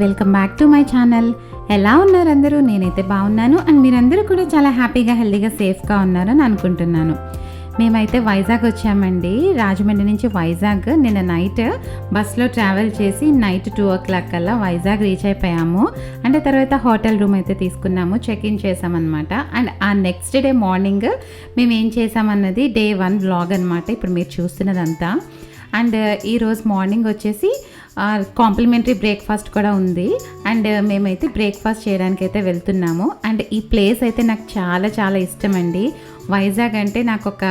Welcome back to my channel. ఎలా ఉన్నారు అందరూ? నేనైతే బాగున్నాను అండ్ మీరందరూ కూడా చాలా హ్యాపీగా హెల్తీగా సేఫ్గా ఉన్నారని అనుకుంటున్నాను. మేమైతే వైజాగ్ వచ్చామండి. రాజమండ్రి నుంచి వైజాగ్ నిన్న నైట్ బస్లో ట్రావెల్ చేసి నైట్ 2 o'clock కల్లా వైజాగ్ రీచ్ అయిపోయాము. అంటే తర్వాత హోటల్ రూమ్ అయితే తీసుకున్నాము, చెక్ ఇన్ చేసామన్నమాట. అండ్ ఆ నెక్స్ట్ డే మార్నింగ్ మేము ఏం చేసామన్నది డే 1 వ్లాగ్ అనమాట ఇప్పుడు మీరు చూస్తున్నదంతా. అండ్ ఈరోజు మార్నింగ్ వచ్చేసి కాంప్లిమెంటరీ బ్రేక్ఫాస్ట్ కూడా ఉంది. అండ్ మేమైతే బ్రేక్ఫాస్ట్ చేయడానికి అయితే వెళ్తున్నాము. అండ్ ఈ ప్లేస్ అయితే నాకు చాలా చాలా ఇష్టం అండి. వైజాగ్ అంటే నాకు ఒక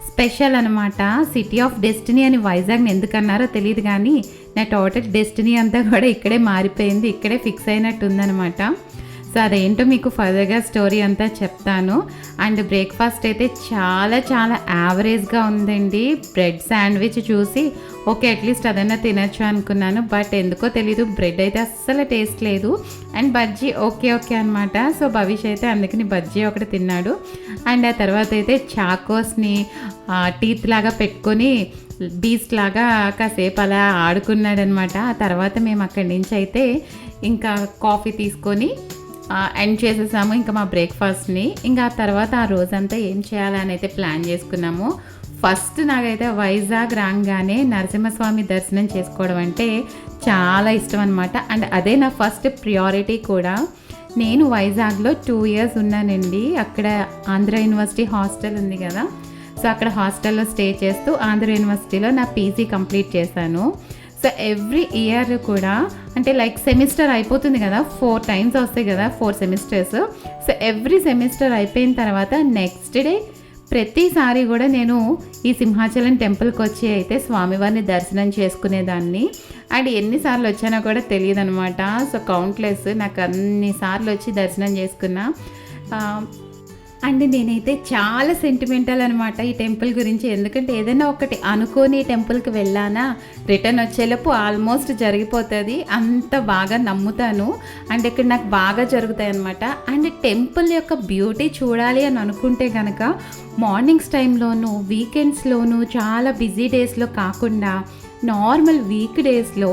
స్పెషల్ అనమాట. సిటీ ఆఫ్ డెస్టినీ అని వైజాగ్ని ఎందుకన్నారో తెలియదు, కానీ నా టోటల్ డెస్టినీ అంతా కూడా ఇక్కడే మారిపోయింది, ఇక్కడే ఫిక్స్ అయినట్టు ఉందనమాట. సో అదేంటో మీకు ఫర్దర్గా స్టోరీ అంతా చెప్తాను. అండ్ బ్రేక్ఫాస్ట్ అయితే చాలా చాలా యావరేజ్గా ఉందండి. బ్రెడ్ శాండ్విచ్ చూసి ఓకే అట్లీస్ట్ అదన్నా తినచ్చు అనుకున్నాను, బట్ ఎందుకో తెలీదు బ్రెడ్ అయితే అస్సలు టేస్ట్ లేదు. అండ్ బజ్జీ ఓకే అనమాట. సో భవిష్ అయితే అందుకని బజ్జీ ఒకటి తిన్నాడు. అండ్ ఆ తర్వాత అయితే చాకోస్ని టీత్ లాగా పెట్టుకొని బీస్ట్ లాగా కాసేపు అలా ఆడుకున్నాడనమాట. ఆ తర్వాత మేము అక్కడి నుంచి అయితే ఇంకా కాఫీ తీసుకొని ఎండ్ చేసేసాము ఇంకా మా బ్రేక్ఫాస్ట్ని. ఇంకా ఆ తర్వాత ఆ రోజంతా ఏం చేయాలని అయితే ప్లాన్ చేసుకున్నాము. ఫస్ట్ నాకైతే వైజాగ్ రాగానే నరసింహస్వామి దర్శనం చేసుకోవడం అంటే చాలా ఇష్టం అనమాట. అండ్ అదే నా ఫస్ట్ ప్రియారిటీ కూడా. నేను వైజాగ్లో 2 years ఉన్నానండి. అక్కడ ఆంధ్ర యూనివర్సిటీ హాస్టల్ ఉంది కదా, సో అక్కడ హాస్టల్లో స్టే చేస్తూ ఆంధ్ర యూనివర్సిటీలో నా పీజీ కంప్లీట్ చేశాను. సో ఎవ్రీ ఇయర్ కూడా అంటే లైక్ సెమిస్టర్ అయిపోతుంది కదా, 4 times వస్తాయి కదా, 4 semesters. సో ఎవ్రీ సెమిస్టర్ అయిపోయిన తర్వాత నెక్స్ట్ డే ప్రతిసారి కూడా నేను ఈ సింహాచలం టెంపుల్కి వచ్చి అయితే స్వామివారిని దర్శనం చేసుకునేదాన్ని. అండ్ ఎన్నిసార్లు వచ్చానో కూడా తెలియదు అనమాట. సో కౌంట్లెస్, నాకు అన్నిసార్లు వచ్చి దర్శనం చేసుకున్నా. అండ్ నేనైతే చాలా సెంటిమెంటల్ అనమాట ఈ టెంపుల్ గురించి. ఎందుకంటే ఏదైనా ఒకటి అనుకోని టెంపుల్కి వెళ్ళానా రిటర్న్ వచ్చేలోపు ఆల్మోస్ట్ జరిగిపోతుంది, అంత బాగా నమ్ముతాను. అండ్ ఇక్కడ నాకు బాగా జరుగుతాయి అనమాట. అండ్ టెంపుల్ యొక్క బ్యూటీ చూడాలి అని అనుకుంటే కనుక మార్నింగ్స్ టైంలోనూ వీకెండ్స్లోనూ చాలా బిజీ డేస్లో కాకుండా నార్మల్ వీక్ డేస్లో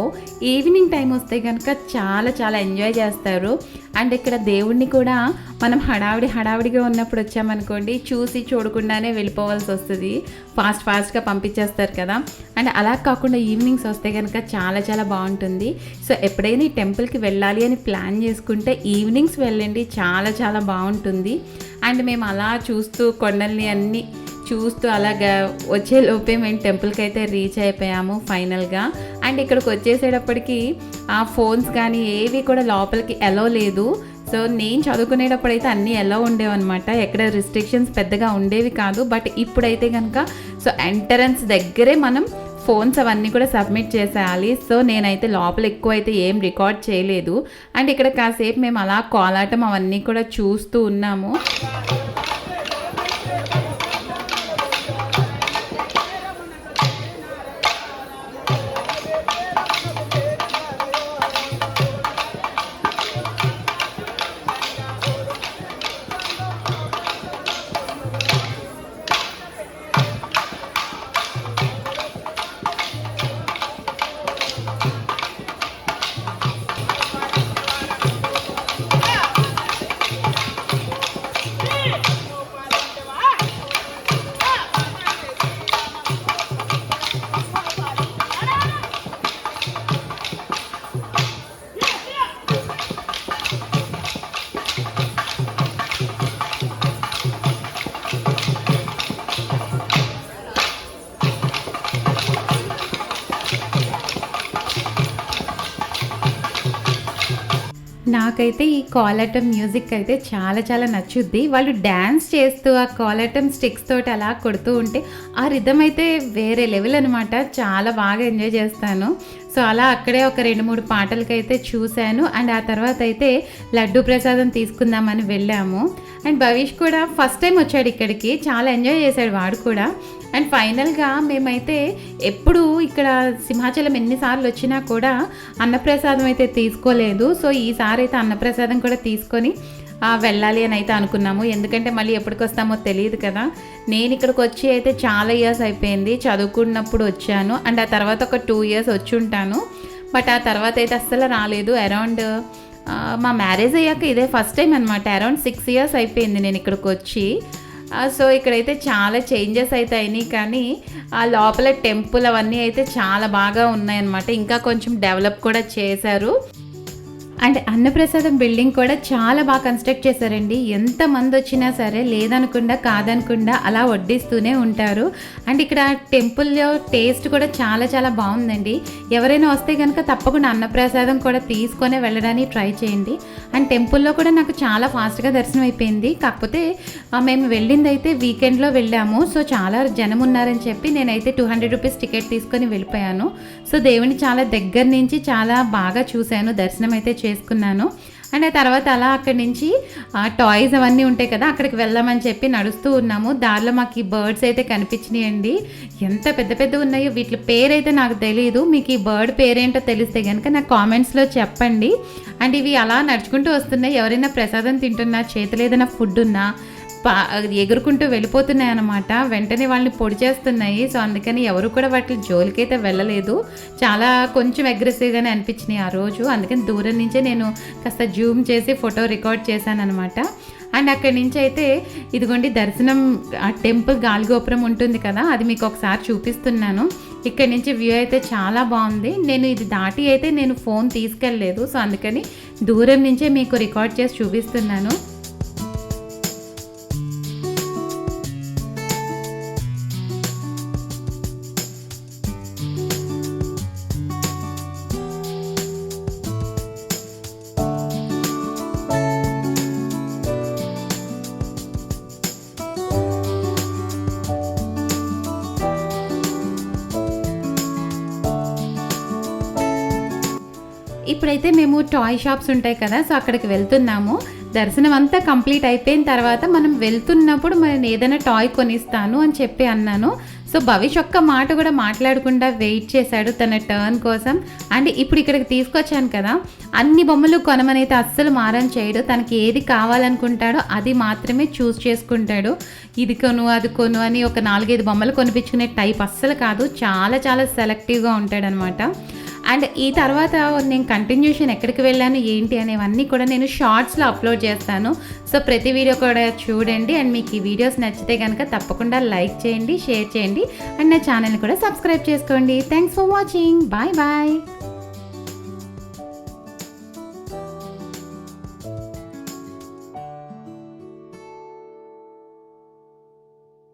ఈవినింగ్ టైం వస్తే కనుక చాలా చాలా ఎంజాయ్ చేస్తారు. అండ్ ఇక్కడ దేవుణ్ణి కూడా మనం హడావిడిగా ఉన్నప్పుడు వచ్చామనుకోండి చూసి చూడకుండానే వెళ్ళిపోవాల్సి వస్తుంది, ఫాస్ట్గా పంపించేస్తారు కదా. అండ్ అలా కాకుండా ఈవినింగ్స్ వస్తే కనుక చాలా చాలా బాగుంటుంది. సో ఎప్పుడైనా ఈ టెంపుల్కి వెళ్ళాలి అని ప్లాన్ చేసుకుంటే ఈవినింగ్స్ వెళ్ళండి, చాలా చాలా బాగుంటుంది. అండ్ మేము అలా చూస్తూ కొండల్ని అన్నీ చూస్తూ అలాగా వచ్చేలోపే మేము టెంపుల్కి అయితే రీచ్ అయిపోయాము ఫైనల్గా. అండ్ ఇక్కడికి వచ్చేసేటప్పటికి ఆ ఫోన్స్ కానీ ఏవి కూడా లోపలికి ఎలో లేదు. సో నేను చదువుకునేటప్పుడు అయితే అన్నీ ఎలా ఉండేవన్నమాట, ఎక్కడ రిస్ట్రిక్షన్స్ పెద్దగా ఉండేవి కాదు. బట్ ఇప్పుడైతే కనుక సో ఎంట్రన్స్ దగ్గరే మనం ఫోన్స్ అవన్నీ కూడా సబ్మిట్ చేసేయాలి. సో నేనైతే లోపల ఎక్కువ అయితే ఏం రికార్డ్ చేయలేదు. అండ్ ఇక్కడ కాసేపు మేము అలా కోలాటం అవన్నీ కూడా చూస్తూ ఉన్నాము. నాకైతే ఈ కోలాటం మ్యూజిక్ అయితే చాలా చాలా నచ్చుద్ది. వాళ్ళు డ్యాన్స్ చేస్తూ ఆ కోలాటం స్టిక్స్ తోటి అలా కొడుతూ ఉంటే ఆ రిథమ్ అయితే వేరే లెవెల్ అనమాట. చాలా బాగా ఎంజాయ్ చేస్తాను. సో అలా అక్కడే ఒక 2-3 పాటలకైతే చూశాను. అండ్ ఆ తర్వాత అయితే లడ్డు ప్రసాదం తీసుకుందామని వెళ్ళాము. అండ్ భవిష్ కూడా ఫస్ట్ టైం వచ్చాడు ఇక్కడికి, చాలా ఎంజాయ్ చేశాడు వాడు కూడా. అండ్ ఫైనల్గా మేమైతే ఎప్పుడు ఇక్కడ సింహాచలం ఎన్నిసార్లు వచ్చినా కూడా అన్నప్రసాదం అయితే తీసుకోలేదు. సో ఈసారి అయితే అన్నప్రసాదం కూడా తీసుకొని వెళ్ళాలి అని అయితే అనుకున్నాము. ఎందుకంటే మళ్ళీ ఎప్పటికి వస్తామో తెలియదు కదా. నేను ఇక్కడికి వచ్చి అయితే చాలా ఇయర్స్ అయిపోయింది, చదువుకున్నప్పుడు వచ్చాను. అండ్ ఆ తర్వాత ఒక 2 years వచ్చి ఉంటాను. బట్ ఆ తర్వాత అయితే అస్సలు రాలేదు. అరౌండ్ మా మ్యారేజ్ అయ్యాక ఇదే ఫస్ట్ టైం అనమాట. అరౌండ్ 6 ఇయర్స్ అయిపోయింది నేను ఇక్కడికి వచ్చి. సో ఇక్కడైతే చాలా చేంజెస్ అయితే అయినాయి, కానీ ఆ లోపల టెంపుల్ అవన్నీ అయితే చాలా బాగా ఉన్నాయన్నమాట. ఇంకా కొంచెం డెవలప్ కూడా చేశారు. అండ్ అన్నప్రసాదం బిల్డింగ్ కూడా చాలా బాగా కన్స్ట్రక్ట్ చేశారండి. ఎంతమంది వచ్చినా సరే లేదనకుండా కాదనకుండా అలా వడ్డిస్తూనే ఉంటారు. అండ్ ఇక్కడ టెంపుల్లో టేస్ట్ కూడా చాలా చాలా బాగుందండి. ఎవరైనా వస్తే కనుక తప్పకుండా అన్నప్రసాదం కూడా తీసుకొని వెళ్ళడానికి ట్రై చేయండి. అండ్ టెంపుల్లో కూడా నాకు చాలా ఫాస్ట్గా దర్శనం అయిపోయింది. కాకపోతే మేము వెళ్ళింది అయితే వీకెండ్లో వెళ్ళాము. సో చాలా జనం ఉన్నారని చెప్పి నేనైతే 200 రూపీస్ టికెట్ తీసుకొని వెళ్ళిపోయాను. సో దేవుని చాలా దగ్గర నుంచి చాలా బాగా చూశాను, దర్శనం అయితే చేసుకున్నాను. అండ్ ఆ తర్వాత అలా అక్కడి నుంచి టాయ్స్ అవన్నీ ఉంటాయి కదా, అక్కడికి వెళ్దామని చెప్పి నడుస్తూ ఉన్నాము. దారిలో మాకు ఈ బర్డ్స్ అయితే కనిపించినాయండి. ఎంత పెద్ద పెద్ద ఉన్నాయో, వీటి పేరైతే నాకు తెలియదు. మీకు ఈ బర్డ్ పేరేంటో తెలిస్తే కనుక నాకు కామెంట్స్లో చెప్పండి. అండ్ ఇవి అలా నడుచుకుంటూ వస్తున్నాయి. ఎవరైనా ప్రసాదం తింటున్నా, చేతిలో ఏదైనా ఫుడ్ ఉన్నా ఎగురుకుంటూ వెళ్ళిపోతున్నాయి అన్నమాట. వెంటనే వాళ్ళని పొడి చేస్తున్నాయి. సో అందుకని ఎవరు కూడా వాటి జోలికైతే వెళ్ళలేదు. చాలా కొంచెం అగ్రెసివ్గానే అనిపించినాయి ఆ రోజు. అందుకని దూరం నుంచే నేను కాస్త జూమ్ చేసి ఫోటో రికార్డ్ చేశాను అనమాట. అండ్ అక్కడి నుంచి అయితే ఇదిగోండి దర్శనం, ఆ టెంపుల్ గాలిగోపురం ఉంటుంది కదా, అది మీకు ఒకసారి చూపిస్తున్నాను. ఇక్కడ నుంచి వ్యూ అయితే చాలా బాగుంది. నేను ఇది దాటి అయితే నేను ఫోన్ తీసుకెళ్ళలేదు. సో అందుకని దూరం నుంచే మీకు రికార్డ్ చేసి చూపిస్తున్నాను. ఇప్పుడైతే మేము టాయ్ షాప్స్ ఉంటాయి కదా, సో అక్కడికి వెళ్తున్నాము. దర్శనం అంతా కంప్లీట్ అయిపోయిన తర్వాత మనం వెళ్తున్నప్పుడు మనం ఏదైనా టాయ్ కొనిస్తాను అని చెప్పి అన్నాను. సో భవిష్ ఒక్క మాట కూడా మాట్లాడకుండా వెయిట్ చేశాడు తన టర్న్ కోసం. అండ్ ఇప్పుడు ఇక్కడికి తీసుకొచ్చాను కదా, అన్ని బొమ్మలు కొనమనైతే అస్సలు మారం చేయడు. తనకి ఏది కావాలనుకుంటాడో అది మాత్రమే చూస్ చేసుకుంటాడు. ఇది కొను అది కొను అని ఒక 4-5 బొమ్మలు కొనిపించుకునే టైప్ అస్సలు కాదు. చాలా చాలా సెలెక్టివ్గా ఉంటాడనమాట. అండ్ ఈ తర్వాత నేను కంటిన్యూషన్ ఎక్కడికి వెళ్ళాను ఏంటి అనేవన్నీ కూడా నేను షార్ట్స్లో అప్లోడ్ చేస్తాను. సో ప్రతి వీడియో కూడా చూడండి. అండ్ మీకు ఈ వీడియోస్ నచ్చితే కనుక తప్పకుండా లైక్ చేయండి, షేర్ చేయండి. అండ్ నా ఛానల్ని కూడా సబ్స్క్రైబ్ చేసుకోండి. Thanks for watching. Bye bye.